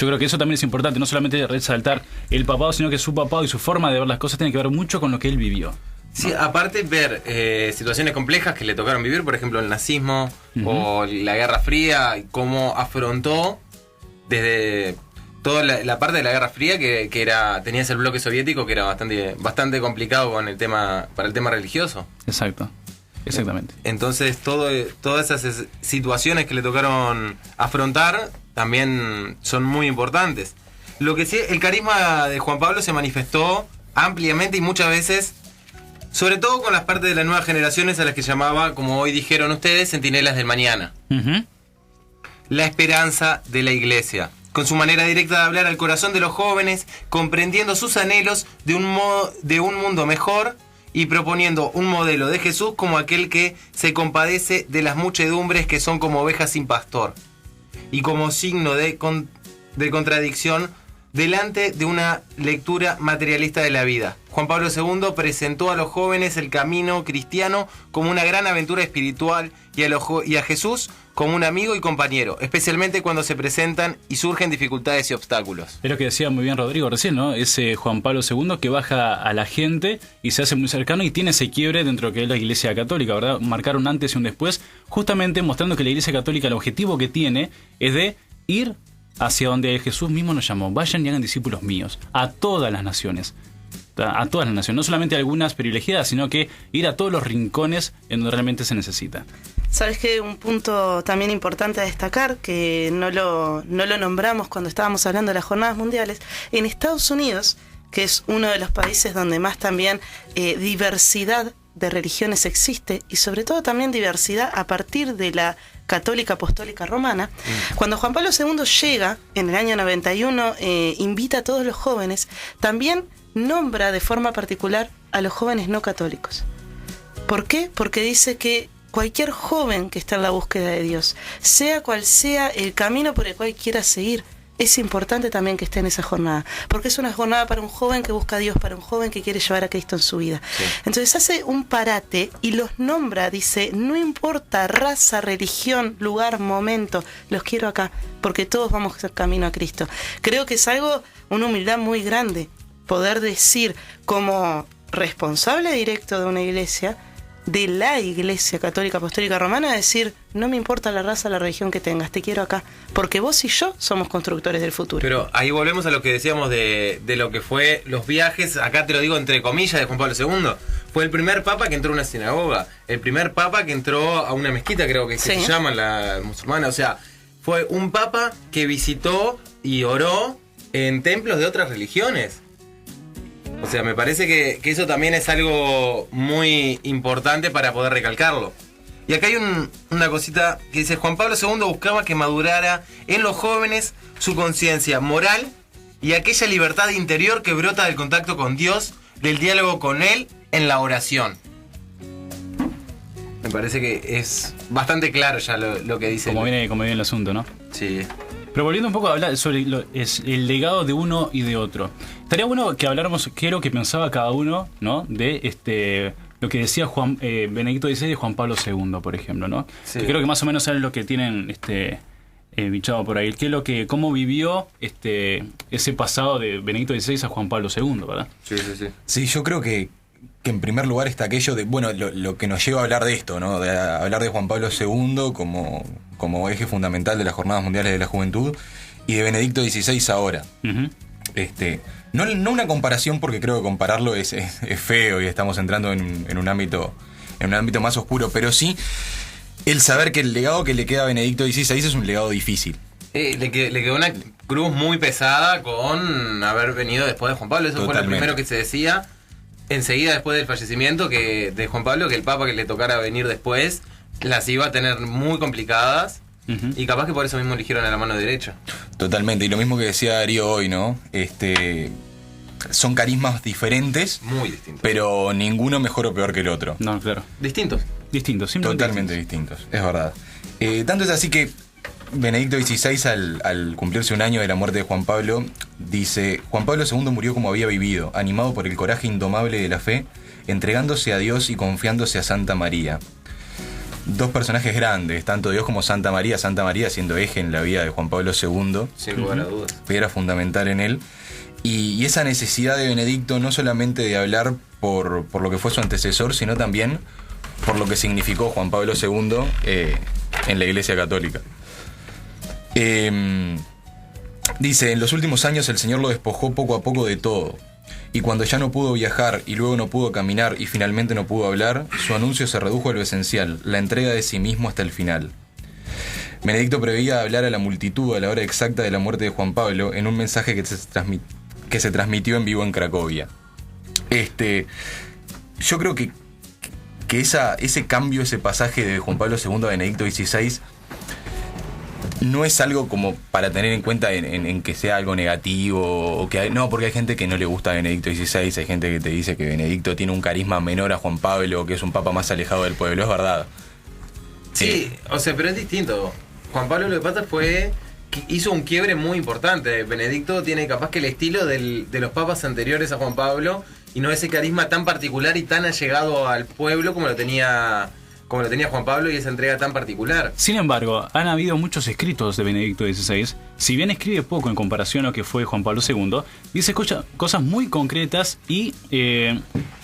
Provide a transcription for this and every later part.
Yo creo que eso también es importante, no solamente resaltar el papado, sino que su papado y su forma de ver las cosas tiene que ver mucho con lo que él vivió. Sí, aparte ver situaciones complejas que le tocaron vivir, por ejemplo el nazismo o la Guerra Fría, y cómo afrontó desde toda la parte de la Guerra Fría que era, tenías el bloque soviético que era bastante complicado con el tema, para el tema religioso. Exacto, exactamente. Entonces todas esas situaciones que le tocaron afrontar también son muy importantes. Lo que sí, el carisma de Juan Pablo se manifestó ampliamente y muchas veces, sobre todo con las partes de las nuevas generaciones a las que llamaba, como hoy dijeron ustedes, centinelas del mañana. La esperanza de la iglesia, con su manera directa de hablar al corazón de los jóvenes, comprendiendo sus anhelos de un mundo mejor y proponiendo un modelo de Jesús como aquel que se compadece de las muchedumbres que son como ovejas sin pastor, y como signo de contradicción delante de una lectura materialista de la vida. Juan Pablo II presentó a los jóvenes el camino cristiano como una gran aventura espiritual y a Jesús como un amigo y compañero, especialmente cuando se presentan y surgen dificultades y obstáculos. Es lo que decía muy bien Rodrigo recién, ¿no? Ese Juan Pablo II que baja a la gente y se hace muy cercano y tiene ese quiebre dentro de lo que es la Iglesia Católica, ¿verdad? Marcar un antes y un después, justamente mostrando que la Iglesia Católica, el objetivo que tiene es de ir hacia donde Jesús mismo nos llamó. Vayan y hagan discípulos míos, a todas las naciones. A todas las naciones, no solamente a algunas privilegiadas, sino que ir a todos los rincones en donde realmente se necesita. Sabes que un punto también importante a destacar, que no lo nombramos cuando estábamos hablando de las jornadas mundiales, en Estados Unidos, que es uno de los países donde más también diversidad de religiones existe, y sobre todo también diversidad a partir de la católica apostólica romana. Cuando Juan Pablo II llega en el año 91, invita a todos los jóvenes, también nombra de forma particular a los jóvenes no católicos. ¿Por qué? Porque dice que cualquier joven que está en la búsqueda de Dios, sea cual sea el camino por el cual quiera seguir, es importante también que esté en esa jornada, porque es una jornada para un joven que busca a Dios, para un joven que quiere llevar a Cristo en su vida. Sí. Entonces hace un parate y los nombra, dice, no importa raza, religión, lugar, momento, los quiero acá, porque todos vamos camino a Cristo. Creo que es una humildad muy grande, poder decir como responsable directo de una iglesia, de la Iglesia Católica Apostólica Romana, decir, no me importa la raza, la religión que tengas, te quiero acá, porque vos y yo somos constructores del futuro. Pero ahí volvemos a lo que decíamos de lo que fue los viajes, acá te lo digo entre comillas, de Juan Pablo II. Fue el primer papa que entró a una sinagoga, el primer papa que entró a una mezquita, creo que se llama la musulmana, o sea, fue un papa que visitó y oró en templos de otras religiones. O sea, me parece que eso también es algo muy importante para poder recalcarlo. Y acá hay una cosita que dice: Juan Pablo II buscaba que madurara en los jóvenes su conciencia moral y aquella libertad interior que brota del contacto con Dios, del diálogo con Él en la oración. Me parece que es bastante claro ya lo que dice. Como viene el asunto, ¿no? Sí. Pero volviendo un poco a hablar sobre el legado de uno y de otro. Estaría bueno que habláramos qué es lo que pensaba cada uno, ¿no? De lo que decía Benedicto XVI de Juan Pablo II, por ejemplo, ¿no? Sí. Que creo que más o menos es lo que tienen bichado por ahí. Cómo vivió ese pasado de Benedicto XVI a Juan Pablo II, ¿verdad? Sí. Sí, yo creo que en primer lugar está aquello de, bueno, lo que nos lleva a hablar de esto, ¿no? De hablar de Juan Pablo II como eje fundamental de las Jornadas Mundiales de la Juventud y de Benedicto XVI ahora. Uh-huh. No una comparación, porque creo que compararlo es feo y estamos entrando en un ámbito más oscuro, pero sí el saber que el legado que le queda a Benedicto XVI es un legado difícil. Le quedó una cruz muy pesada con haber venido después de Juan Pablo. Eso Totalmente. Fue lo primero que se decía enseguida después del fallecimiento de Juan Pablo, que el Papa que le tocara venir después las iba a tener muy complicadas. Uh-huh. Y capaz que por eso mismo eligieron a la mano derecha. Totalmente, y lo mismo que decía Darío hoy, ¿no? Son carismas diferentes, muy distintos, pero ninguno mejor o peor que el otro. No, claro. Distintos, simplemente totalmente distintos, es verdad. Tanto es así que Benedicto XVI, al cumplirse un año de la muerte de Juan Pablo, dice: Juan Pablo II murió como había vivido, animado por el coraje indomable de la fe, entregándose a Dios y confiándose a Santa María. dos personajes grandes, tanto Dios como Santa María siendo eje en la vida de Juan Pablo II, Sin lugar a dudas. piedra fundamental en él, y esa necesidad de Benedicto no solamente de hablar por lo que fue su antecesor, sino también por lo que significó Juan Pablo II en la Iglesia Católica. Dice, en los últimos años el Señor lo despojó poco a poco de todo, y cuando ya no pudo viajar y luego no pudo caminar y finalmente no pudo hablar, su anuncio se redujo a lo esencial, la entrega de sí mismo hasta el final. Benedicto preveía hablar a la multitud a la hora exacta de la muerte de Juan Pablo en un mensaje que se transmitió en vivo en Cracovia. Yo creo que ese cambio, ese pasaje de Juan Pablo II a Benedicto XVI no es algo como para tener en cuenta en que sea algo negativo, o que no, porque hay gente que no le gusta a Benedicto XVI, hay gente que te dice que Benedicto tiene un carisma menor a Juan Pablo, que es un papa más alejado del pueblo, es verdad. Sí, o sea, pero es distinto. Juan Pablo lo que pasa fue que hizo un quiebre muy importante. Benedicto tiene capaz que el estilo de los papas anteriores a Juan Pablo, y no ese carisma tan particular y tan allegado al pueblo como lo tenía Juan Pablo, y esa entrega tan particular. Sin embargo, han habido muchos escritos de Benedicto XVI. Si bien escribe poco en comparación a lo que fue Juan Pablo II, dice cosas muy concretas, y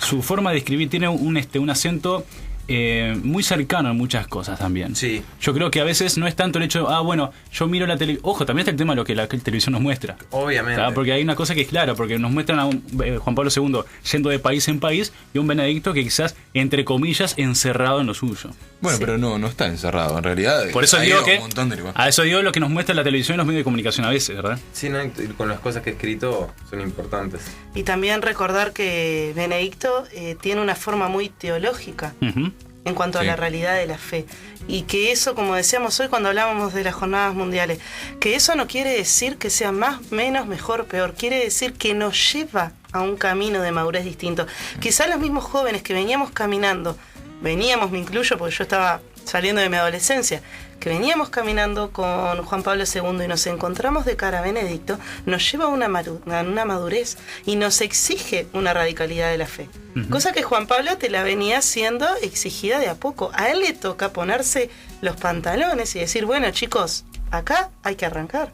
su forma de escribir tiene un acento muy cercano en muchas cosas también. Sí. Yo creo que a veces no es tanto el hecho, bueno, yo miro la televisión. Ojo, también está el tema de lo que la televisión nos muestra. Obviamente. Porque hay una cosa que es clara, porque nos muestran a un Juan Pablo II yendo de país en país, y un Benedicto que quizás, entre comillas, encerrado en lo suyo. Bueno, Sí. pero no está encerrado, en realidad. Por eso ha digo ido que un montón de lugares. a eso digo lo que nos muestra la televisión y los medios de comunicación a veces, ¿verdad? Sí, ¿no? Y con las cosas que he escrito son importantes. Y también recordar que Benedicto tiene una forma muy teológica Ujú. en cuanto a Sí. la realidad de la fe. Y que eso, como decíamos hoy cuando hablábamos de las jornadas mundiales, que eso no quiere decir que sea más, menos, mejor, peor. Quiere decir que nos lleva a un camino de madurez distinto. Quizás los mismos jóvenes que veníamos caminando, me incluyo porque yo estaba saliendo de mi adolescencia, que veníamos caminando con Juan Pablo II y nos encontramos de cara a Benedicto, nos lleva a una madurez y nos exige una radicalidad de la fe. Ujú. Cosa que Juan Pablo te la venía siendo exigida de a poco. A él le toca ponerse los pantalones y decir, bueno chicos, acá hay que arrancar.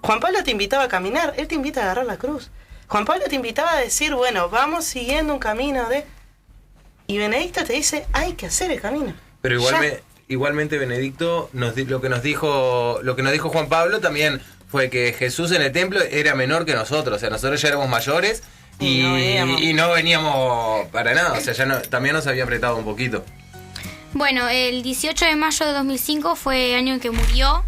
Juan Pablo te invitaba a caminar, él te invita a agarrar la cruz. Juan Pablo te invitaba a decir, bueno, vamos siguiendo un camino de... Y Benedicto te dice, hay que hacer el camino. Pero Ya. igualmente Benedicto lo que nos dijo Juan Pablo también fue que Jesús en el templo era menor que nosotros, o sea, nosotros ya éramos mayores y no veníamos para nada, o sea, también nos había apretado un poquito. Bueno, el 18 de mayo de 2005 fue el año en que murió,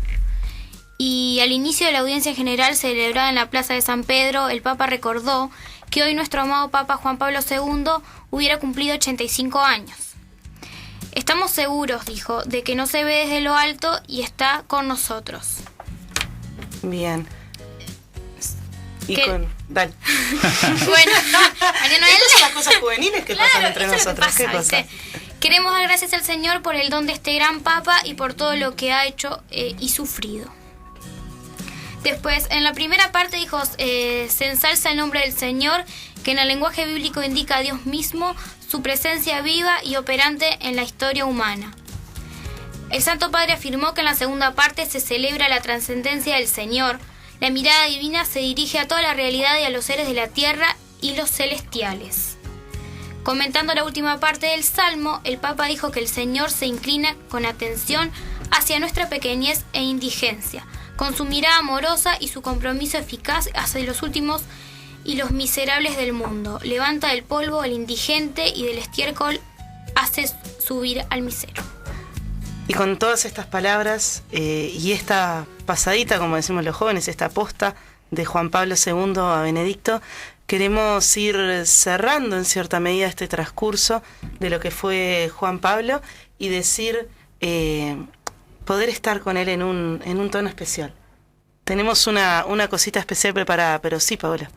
y al inicio de la audiencia general celebrada en la Plaza de San Pedro, el Papa recordó que hoy nuestro amado Papa Juan Pablo II hubiera cumplido 85 años. Estamos seguros, dijo, de que no se ve desde lo alto y está con nosotros. Bien. Y ¿Qué? Dale. Bueno, María Noel, Estas son las cosas juveniles que pasan entre eso es lo que nosotros. pasa, ¿Qué cosa? ¿viste? Queremos dar gracias al Señor por el don de este gran Papa y por todo lo que ha hecho y sufrido. Después, en la primera parte dijo, se ensalza el nombre del Señor, que en el lenguaje bíblico indica a Dios mismo, su presencia viva y operante en la historia humana. El Santo Padre afirmó que en la segunda parte se celebra la trascendencia del Señor. La mirada divina se dirige a toda la realidad y a los seres de la tierra y los celestiales. Comentando la última parte del Salmo, el Papa dijo que el Señor se inclina con atención hacia nuestra pequeñez e indigencia, con su mirada amorosa y su compromiso eficaz hacia los últimos y los miserables del mundo. Levanta del polvo al indigente y del estiércol hace subir al misero. Y con todas estas palabras y esta pasadita, como decimos los jóvenes, esta posta de Juan Pablo II a Benedicto, queremos ir cerrando en cierta medida este transcurso de lo que fue Juan Pablo y decir, poder estar con él en un tono especial. Tenemos una cosita especial preparada, pero sí, Paola.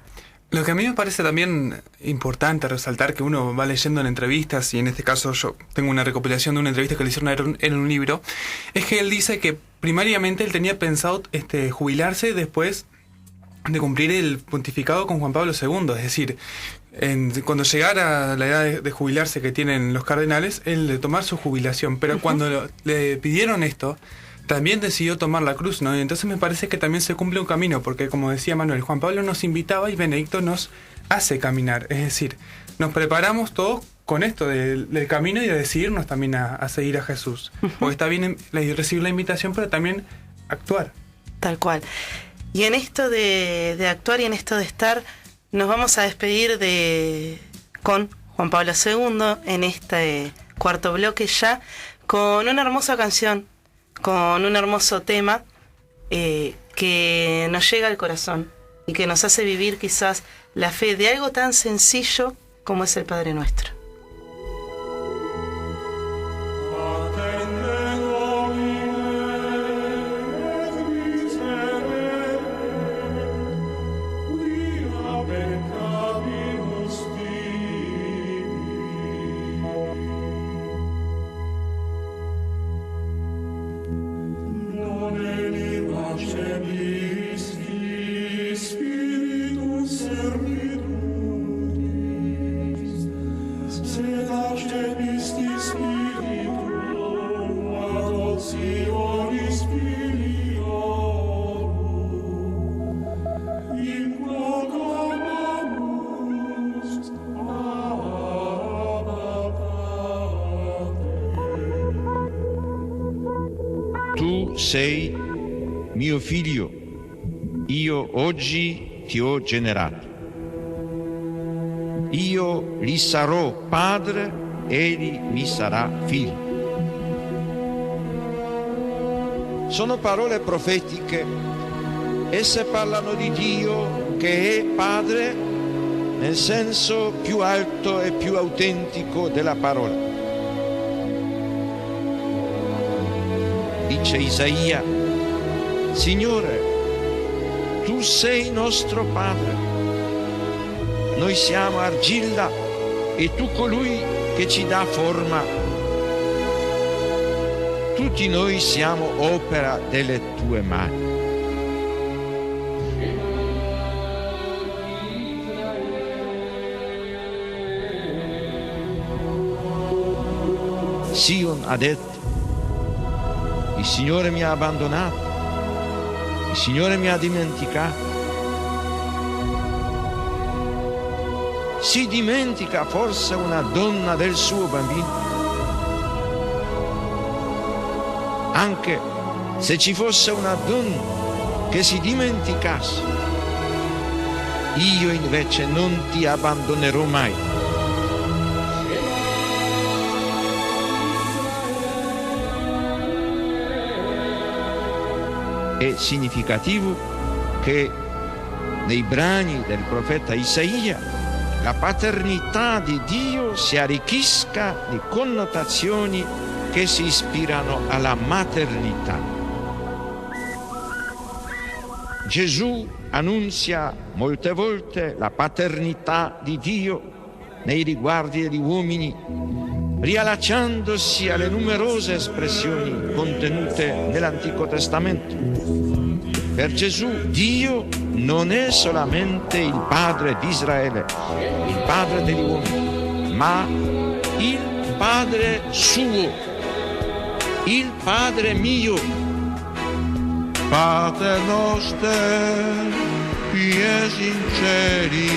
Lo que a mí me parece también importante resaltar, que uno va leyendo en entrevistas, y en este caso yo tengo una recopilación de una entrevista que le hicieron en un libro, es que él dice que primariamente él tenía pensado jubilarse después de cumplir el pontificado con Juan Pablo II. Es decir, cuando llegara la edad de jubilarse que tienen los cardenales, él de tomar su jubilación. Pero cuando le pidieron esto, también decidió tomar la cruz, ¿no? Y entonces me parece que también se cumple un camino, porque como decía Manuel, Juan Pablo nos invitaba y Benedicto nos hace caminar. Es decir, nos preparamos todos con esto del camino y de decidirnos también a seguir a Jesús. Porque está bien recibir la invitación, pero también actuar. Tal cual. Y en esto de actuar y en esto de estar, nos vamos a despedir con Juan Pablo II en este cuarto bloque ya, con una hermosa canción, con un hermoso tema que nos llega al corazón y que nos hace vivir quizás la fe de algo tan sencillo como es el Padre Nuestro. Tu sei mio figlio, io oggi ti ho generato. Io gli sarò padre, egli mi sarà figlio. Sono parole profetiche, esse parlano di Dio che è padre nel senso più alto e più autentico della parola. Dice Isaia: Signore, tu sei nostro Padre, noi siamo argilla e tu colui che ci dà forma. Tutti noi siamo opera delle tue mani. Sion ha detto: il Signore mi ha abbandonato, il Signore mi ha dimenticato. Si dimentica forse una donna del suo bambino? Anche se ci fosse una donna che si dimenticasse, io invece non ti abbandonerò mai. È significativo che nei brani del profeta Isaia la paternità di Dio si arricchisca di connotazioni che si ispirano alla maternità. Gesù annunzia molte volte la paternità di Dio nei riguardi degli uomini, riallacciandosi alle numerose espressioni contenute nell'Antico Testamento. Per Gesù Dio non è solamente il Padre di Israele, il Padre degli uomini, ma il Padre suo, il Padre mio. Pater noster, qui es in cieli,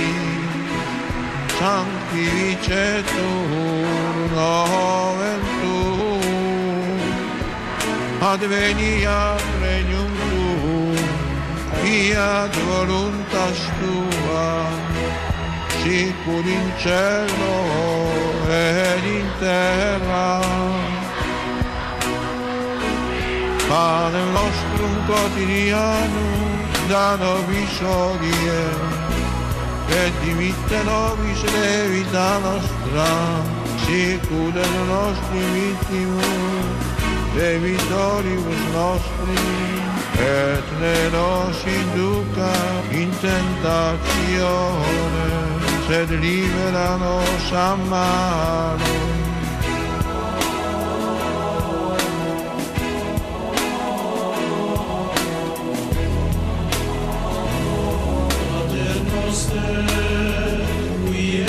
sanctificetur nomen tuum, adveniat regnum tuum, fiat voluntas tua, sicur in cielo ed in terra. Pane nostrum quotidianum da nobis hodie, et dimitte nobis debita nostra, sicur et nostri vittimus debitoribus nostri, et ne nos induca in tentatione, sed libera nos a malo. Qui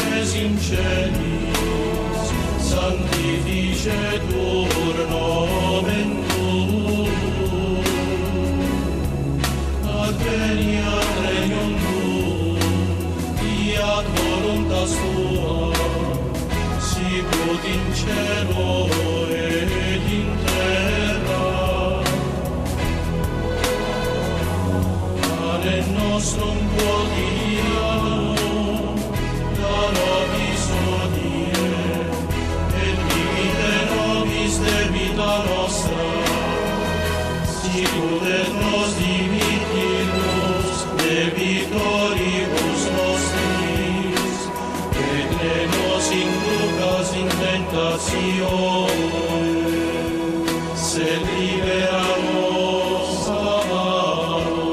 vincetur nomen tuum, adveniat regnum tuum, fiat voluntas tua, sicut in cielo et in terra. Pane nostrum quotidianum da nobis hodie, et dimitte nobis debita nostra, sicut et nos dimittimus debitoribus nostris, et ne nos inducas in tentationem, sed libera nos a malo.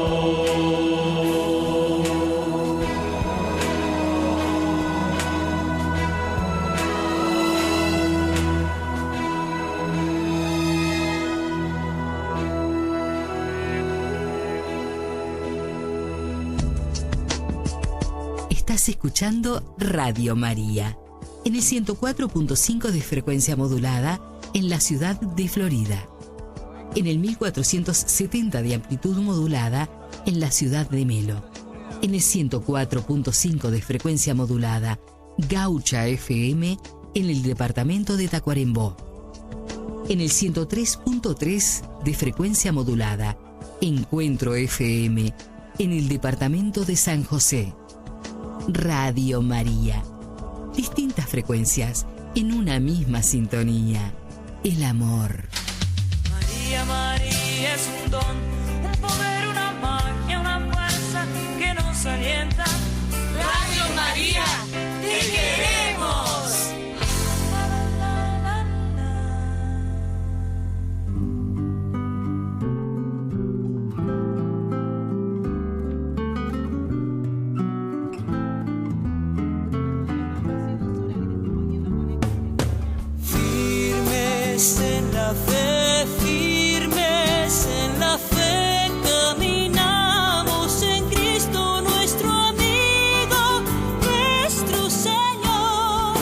Estás escuchando Radio María, en el 104.5 de frecuencia modulada en la ciudad de Florida, en el 1470 de amplitud modulada en la ciudad de Melo, en el 104.5 de frecuencia modulada Gaucha FM en el departamento de Tacuarembó, en el 103.3 de frecuencia modulada Encuentro FM en el departamento de San José. Radio María. Distintas frecuencias en una misma sintonía. El amor. María, María es un don, un poder, una magia, una fuerza que nos alienta. Radio María, te queremos. Firmes en la fe, caminamos en Cristo nuestro amigo, nuestro Señor.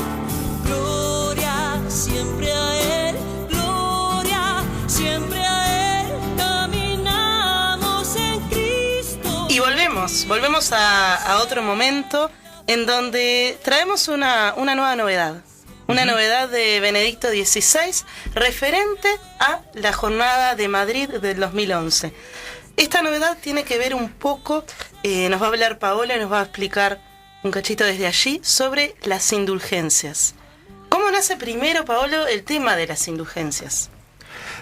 Gloria siempre a Él, gloria siempre a Él, caminamos en Cristo. Y volvemos a otro momento en donde traemos una nueva novedad. Una novedad de Benedicto XVI referente a la Jornada de Madrid del 2011. Esta novedad tiene que ver un poco, nos va a hablar Paola y nos va a explicar un cachito desde allí sobre las indulgencias. ¿Cómo nace primero, Paolo, el tema de las indulgencias?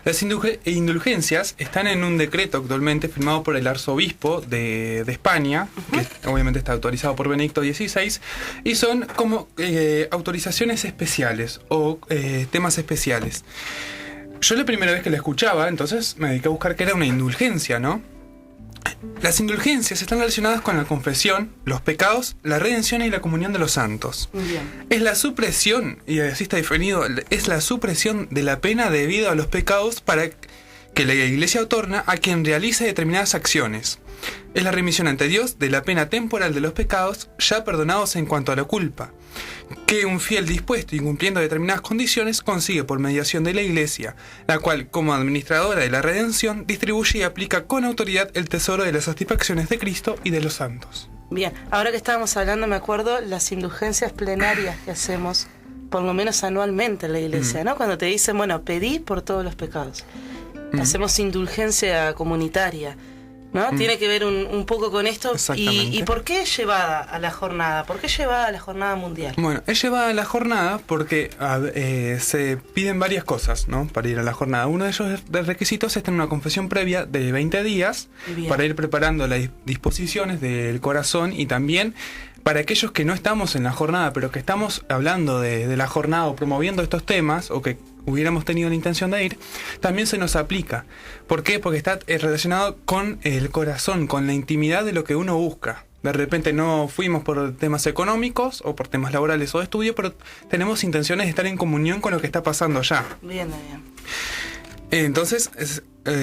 Las indulgencias están en un decreto actualmente firmado por el arzobispo de España, que obviamente está autorizado por Benedicto XVI, y son como autorizaciones especiales o temas especiales. Yo la primera vez que la escuchaba, entonces me dediqué a buscar qué era una indulgencia, ¿no? Las indulgencias están relacionadas con la confesión, los pecados, la redención y la comunión de los santos. Bien. Es la supresión, y así está definido, es la supresión de la pena debido a los pecados para que la Iglesia otorga a quien realice determinadas acciones. Es la remisión ante Dios de la pena temporal de los pecados ya perdonados en cuanto a la culpa, que un fiel dispuesto y cumpliendo determinadas condiciones consigue por mediación de la Iglesia, la cual, como administradora de la redención, distribuye y aplica con autoridad el tesoro de las satisfacciones de Cristo y de los santos. Bien, ahora que estábamos hablando, me acuerdo las indulgencias plenarias que hacemos, por lo menos anualmente en la Iglesia, ¿no? Cuando te dicen, bueno, pedí por todos los pecados. Hacemos indulgencia comunitaria, ¿no? Tiene que ver un poco con esto. ¿Y por qué es llevada a la jornada? ¿Por qué es llevada a la jornada mundial? Bueno, es llevada a la jornada porque se piden varias cosas, ¿no? Para ir a la jornada. Uno de esos requisitos es tener una confesión previa de 20 días. Bien. Para ir preparando las disposiciones del corazón, y también para aquellos que no estamos en la jornada, pero que estamos hablando de la jornada o promoviendo estos temas, o que hubiéramos tenido la intención de ir, también se nos aplica. ¿Por qué? Porque está relacionado con el corazón, con la intimidad de lo que uno busca. De repente no fuimos por temas económicos o por temas laborales o de estudio, pero tenemos intenciones de estar en comunión con lo que está pasando allá. Bien, bien. Entonces,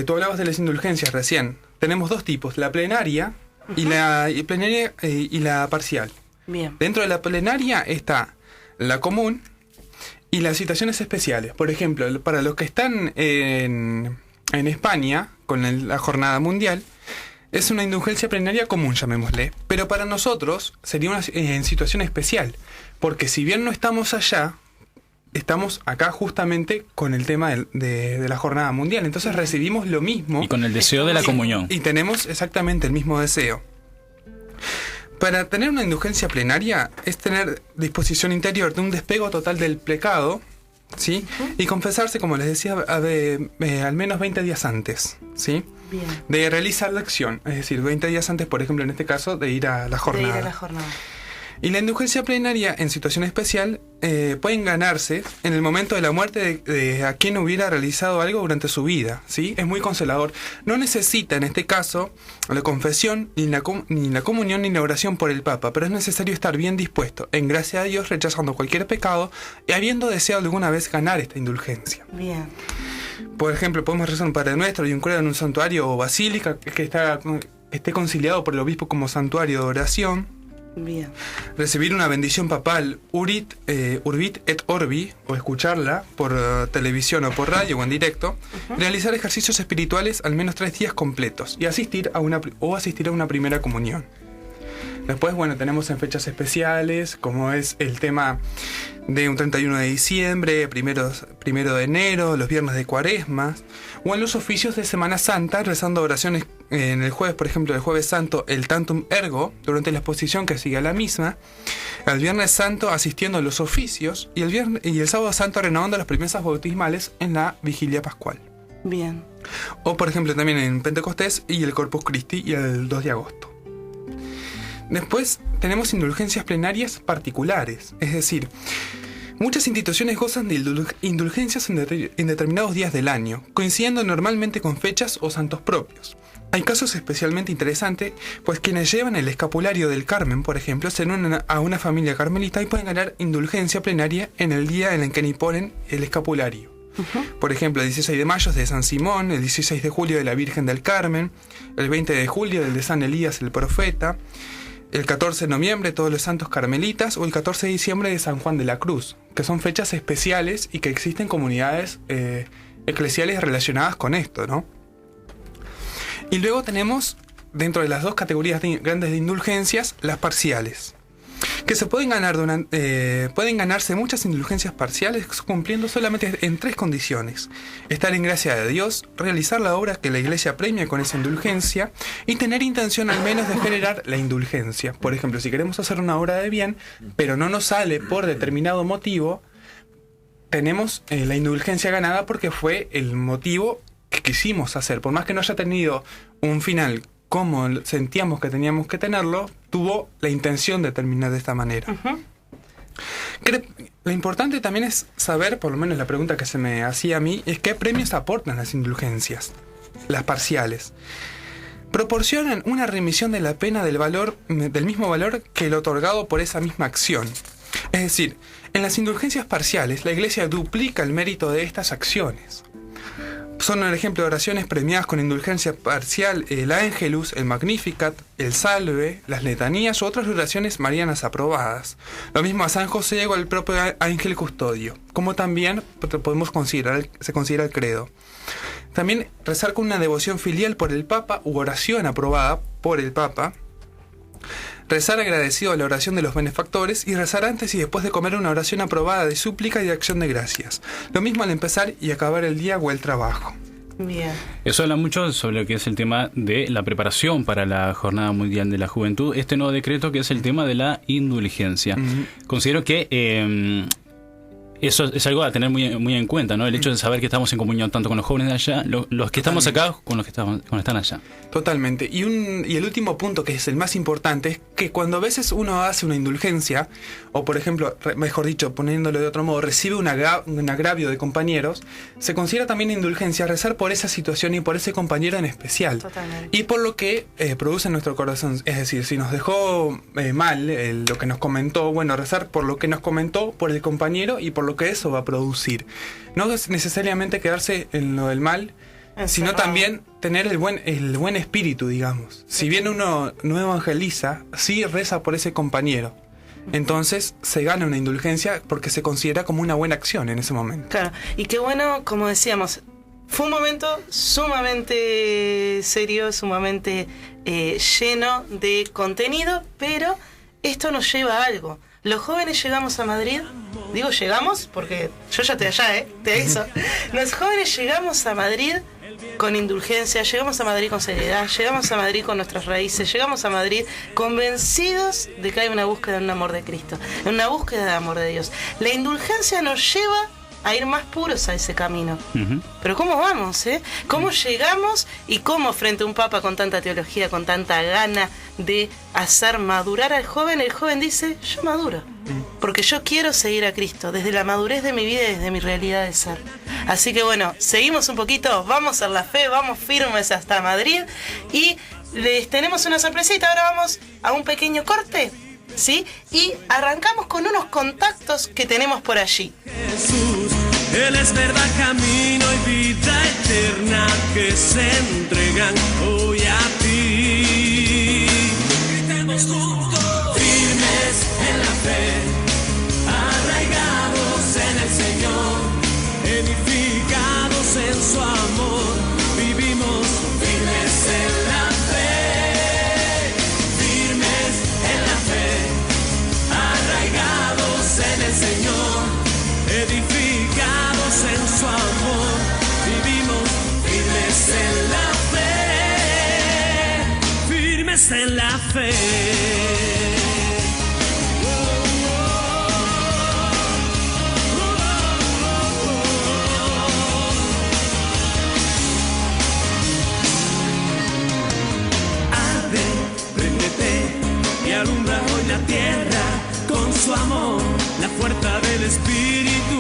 tú hablabas de las indulgencias recién. Tenemos dos tipos, la plenaria y la parcial. Bien. Dentro de la plenaria está la común Y las situaciones especiales, por ejemplo, para los que están en España, con la jornada mundial, es una indulgencia plenaria común, llamémosle. Pero para nosotros sería una situación especial, porque si bien no estamos allá, estamos acá justamente con el tema de la jornada mundial. Entonces recibimos lo mismo. Y con el deseo de la comunión. Y tenemos exactamente el mismo deseo. Para tener una indulgencia plenaria es tener disposición interior de un despego total del pecado, ¿sí? Y confesarse, como les decía, al menos 20 días antes, ¿sí? Bien. De realizar la acción. Es decir, 20 días antes, por ejemplo, en este caso, de ir a la jornada. De ir a la jornada. Y la indulgencia plenaria en situación especial pueden ganarse en el momento de la muerte de a quien hubiera realizado algo durante su vida, ¿sí? Es muy consolador. No necesita en este caso la confesión, ni la comunión, ni la oración por el Papa, pero es necesario estar bien dispuesto, en gracia a Dios, rechazando cualquier pecado y habiendo deseado alguna vez ganar esta indulgencia. Bien. Por ejemplo, podemos rezar un Padre Nuestro y un credo en un santuario o basílica que esté conciliado por el obispo como santuario de oración. Bien. Recibir una bendición papal Urbit et Orbi, o escucharla por televisión o por radio o en directo. Realizar ejercicios espirituales al menos 3 días completos y asistir a una primera comunión. Después, bueno, tenemos en fechas especiales, como es el tema de un 31 de diciembre, primero de enero, los viernes de Cuaresma, o en los oficios de Semana Santa, rezando oraciones en el jueves, por ejemplo, el Jueves Santo, el Tantum Ergo, durante la exposición que sigue a la misma, el Viernes Santo asistiendo a los oficios, y el Sábado Santo renovando las primicias bautismales en la Vigilia Pascual. Bien. O, por ejemplo, también en Pentecostés y el Corpus Christi y el 2 de agosto. Después tenemos indulgencias plenarias particulares, es decir, muchas instituciones gozan de indulgencias en determinados días del año, coincidiendo normalmente con fechas o santos propios. Hay casos especialmente interesantes, pues quienes llevan el escapulario del Carmen, por ejemplo, se unen a una familia carmelita y pueden ganar indulgencia plenaria en el día en el que imponen el escapulario. Por ejemplo, el 16 de mayo es de San Simón, el 16 de julio de la Virgen del Carmen, el 20 de julio del de San Elías el Profeta, el 14 de noviembre todos los santos carmelitas o el 14 de diciembre de San Juan de la Cruz, que son fechas especiales y que existen comunidades eclesiales relacionadas con esto, ¿no? Y luego tenemos, dentro de las dos categorías grandes de indulgencias, las parciales, que se pueden ganarse muchas indulgencias parciales cumpliendo solamente en 3 condiciones: estar en gracia de Dios, realizar la obra que la Iglesia premia con esa indulgencia y tener intención al menos de generar la indulgencia. Por ejemplo, si queremos hacer una obra de bien, pero no nos sale por determinado motivo, tenemos la indulgencia ganada porque fue el motivo que quisimos hacer. Por más que no haya tenido un final como sentíamos que teníamos que tenerlo, tuvo la intención de terminar de esta manera. Lo importante también es saber, por lo menos la pregunta que se me hacía a mí, es qué premios aportan las indulgencias, las parciales. Proporcionan una remisión de la pena del mismo valor que el otorgado por esa misma acción. Es decir, en las indulgencias parciales, la Iglesia duplica el mérito de estas acciones. Son el ejemplo de oraciones premiadas con indulgencia parcial: el Angelus, el Magnificat, el Salve, las letanías u otras oraciones marianas aprobadas. Lo mismo a San José o al propio ángel custodio, como también se considera el credo. También rezar con una devoción filial por el Papa u oración aprobada por el Papa. Rezar agradecido a la oración de los benefactores y rezar antes y después de comer una oración aprobada de súplica y de acción de gracias. Lo mismo al empezar y acabar el día o el trabajo. Bien. Eso habla mucho sobre lo que es el tema de la preparación para la Jornada Mundial de la Juventud. Este nuevo decreto que es el tema de la indulgencia. Considero que eso es algo a tener muy en cuenta, ¿no? El hecho de saber que estamos en comunión tanto con los jóvenes de allá, los que estamos acá, con los que están allá. Totalmente. Y el último punto, que es el más importante, es que cuando a veces uno hace una indulgencia, o por ejemplo, mejor dicho, poniéndolo de otro modo, recibe un agravio de compañeros, se considera también indulgencia rezar por esa situación y por ese compañero en especial. Totalmente. Y por lo que produce en nuestro corazón. Es decir, si nos dejó mal lo que nos comentó, bueno, rezar por lo que nos comentó, por el compañero y por lo que eso va a producir. No es necesariamente quedarse en lo del mal, sino también tener el buen espíritu, digamos. Si bien uno no evangeliza, sí reza por ese compañero. Entonces se gana una indulgencia porque se considera como una buena acción en ese momento. Claro, y qué bueno, como decíamos, fue un momento sumamente serio, sumamente lleno de contenido, pero esto nos lleva a algo. Los jóvenes llegamos a Madrid, digo llegamos porque yo ya estoy allá, te aviso. Los jóvenes llegamos a Madrid con indulgencia, llegamos a Madrid con seriedad, llegamos a Madrid con nuestras raíces, llegamos a Madrid convencidos de que hay una búsqueda en un amor de Cristo, en una búsqueda de amor de Dios. La indulgencia nos lleva a ir más puros a ese camino. Pero ¿cómo vamos? ¿Cómo llegamos y cómo frente a un papa con tanta teología, con tanta gana de hacer madurar al joven? El joven dice, yo maduro, porque yo quiero seguir a Cristo, desde la madurez de mi vida y desde mi realidad de ser. Así que bueno, seguimos un poquito, vamos en la fe, vamos firmes hasta Madrid y les tenemos una sorpresita. Ahora vamos a un pequeño corte, ¿sí? Y arrancamos con unos contactos que tenemos por allí. Jesús, Él es verdad, camino y vida eterna que se entregan hoy a ti. Gritemos juntos, firmes en la fe, arraigados en el Señor, edificados en su amor, vivimos firmes en la fe, firmes en la fe, arraigados en el Señor, edificados en su amor, vivimos firmes en la fe, firmes en la fe. Arde, préndete y alumbra hoy la tierra con su amor, la fuerza del Espíritu